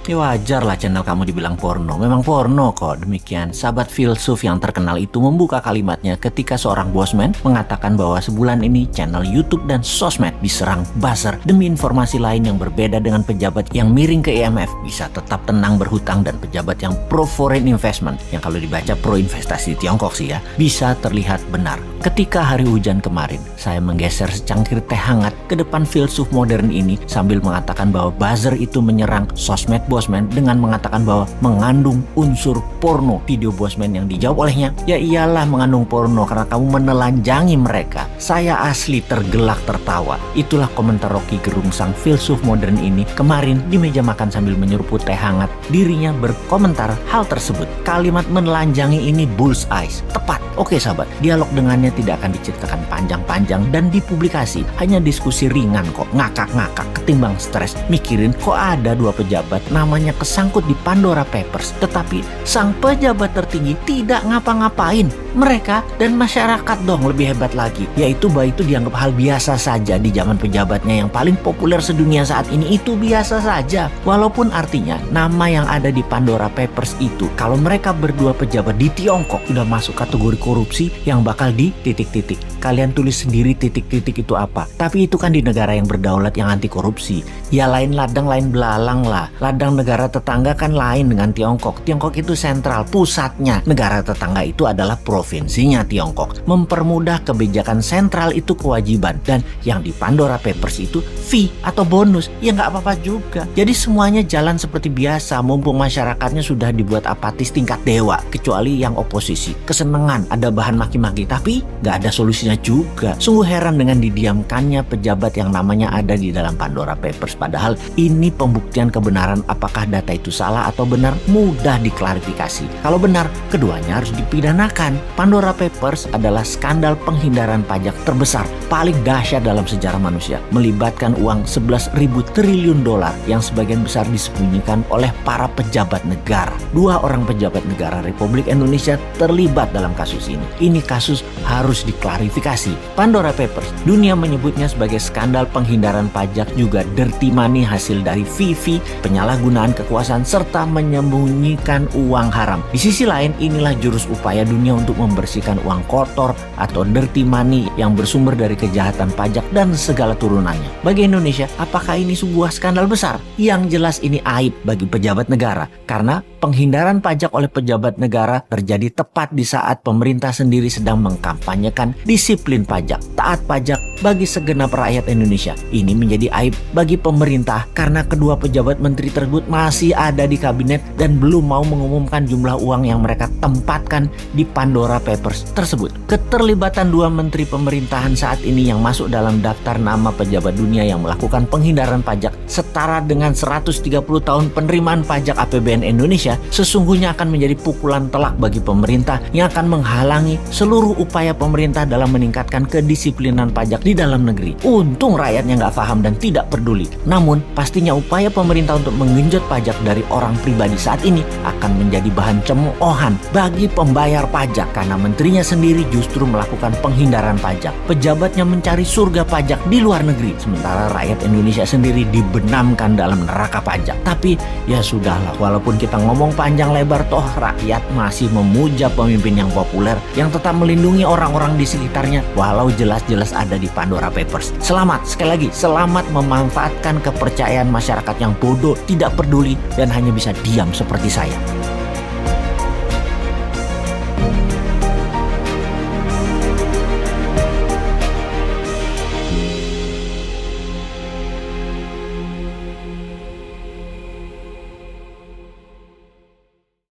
Ya wajar lah channel kamu dibilang porno. Memang porno kok. Demikian, sahabat filsuf yang terkenal itu membuka kalimatnya ketika seorang bosman mengatakan bahwa sebulan ini channel YouTube dan sosmed diserang buzzer demi informasi lain yang berbeda dengan pejabat yang miring ke IMF bisa tetap tenang berhutang dan pejabat yang pro foreign investment, yang kalau dibaca pro investasi di Tiongkok sih ya, bisa terlihat benar. Ketika hari hujan kemarin, saya menggeser secangkir teh hangat ke depan filsuf modern ini sambil mengatakan bahwa buzzer itu menyerang sosmed bosman dengan mengatakan bahwa mengandung unsur porno. Video bosman yang dijawab olehnya, ya iyalah mengandung porno karena kamu menelanjangi mereka. Saya asli tergelak tertawa. Itulah komentar Rocky Gerung sang filsuf modern ini kemarin di meja makan sambil menyeruput teh hangat. Dirinya berkomentar hal tersebut. Kalimat menelanjangi ini bullseye, tepat. Oke sahabat, dialog dengannya tidak akan diceritakan panjang-panjang dan dipublikasi. Hanya diskusi ringan kok, ngakak-ngakak ketimbang stres mikirin kok ada dua pejabat namanya kesangkut di Pandora Papers, tetapi sang pejabat tertinggi tidak ngapa-ngapain. Mereka dan masyarakat dong lebih hebat lagi, yaitu bahwa itu dianggap hal biasa saja di zaman pejabatnya yang paling populer sedunia saat ini. Itu biasa saja, walaupun artinya nama yang ada di Pandora Papers itu kalau mereka berdua pejabat di Tiongkok udah masuk kategori korupsi yang bakal di titik-titik. Kalian tulis sendiri titik-titik itu apa. Tapi itu kan di negara yang berdaulat yang anti korupsi. Ya lain ladang lain belalang lah. Ladang negara tetangga kan lain dengan Tiongkok. Tiongkok itu sentral, pusatnya. Negara tetangga itu adalah provinsinya Tiongkok. Mempermudah kebijakan sentral itu kewajiban. Dan yang di Pandora Papers itu fee atau bonus. Ya nggak apa-apa juga. Jadi semuanya jalan seperti biasa. Mumpung masyarakatnya sudah dibuat apatis tingkat dewa. Kecuali yang oposisi. Kesenengan ada bahan maki-maki. Tapi nggak ada solusinya juga. Sungguh heran dengan didiamkannya pejabat yang namanya ada di dalam Pandora Papers. Padahal ini pembuktian kebenaran apakah data itu salah atau benar mudah diklarifikasi. Kalau benar, keduanya harus dipidanakan. Pandora Papers adalah skandal penghindaran pajak terbesar paling dahsyat dalam sejarah manusia. Melibatkan uang 11.000 triliun dolar yang sebagian besar disembunyikan oleh para pejabat negara. Dua orang pejabat negara Republik Indonesia terlibat dalam kasus ini. Ini kasus harus diklarifikasi. Pandora Papers, dunia menyebutnya sebagai skandal penghindaran pajak, juga dirty money hasil dari fee, penyalahgunaan kekuasaan, serta menyembunyikan uang haram. Di sisi lain, inilah jurus upaya dunia untuk membersihkan uang kotor atau dirty money yang bersumber dari kejahatan pajak dan segala turunannya. Bagi Indonesia, apakah ini sebuah skandal besar? Yang jelas ini aib bagi pejabat negara, karena penghindaran pajak oleh pejabat negara terjadi tepat di saat pemerintah sendiri sedang mengkampanyekan disiplin pajak, taat pajak bagi segenap rakyat Indonesia. Ini menjadi aib bagi pemerintah karena kedua pejabat menteri tersebut masih ada di kabinet dan belum mau mengumumkan jumlah uang yang mereka tempatkan di Pandora Papers tersebut. Keterlibatan dua menteri pemerintahan saat ini yang masuk dalam daftar nama pejabat dunia yang melakukan penghindaran pajak setara dengan 130 tahun penerimaan pajak APBN Indonesia sesungguhnya akan menjadi pukulan telak bagi pemerintah yang akan menghalangi seluruh upaya pemerintah dalam meningkatkan kedisiplinan pajak di dalam negeri. Untung rakyatnya nggak paham dan tidak peduli. Namun pastinya upaya pemerintah untuk menggenjot pajak dari orang pribadi saat ini akan menjadi bahan cemoohan bagi pembayar pajak karena menterinya sendiri justru melakukan penghindaran pajak. Pejabatnya mencari surga pajak di luar negeri, sementara rakyat Indonesia sendiri dibenamkan dalam neraka pajak. Tapi ya sudahlah, walaupun kita ngomong panjang lebar, toh rakyat masih memuja pemimpin yang populer yang tetap melindungi orang-orang di sekitarnya walau jelas-jelas ada di Pandora Papers. Selamat, sekali lagi, selamat memanfaatkan kepercayaan masyarakat yang bodoh, tidak peduli, dan hanya bisa diam seperti saya.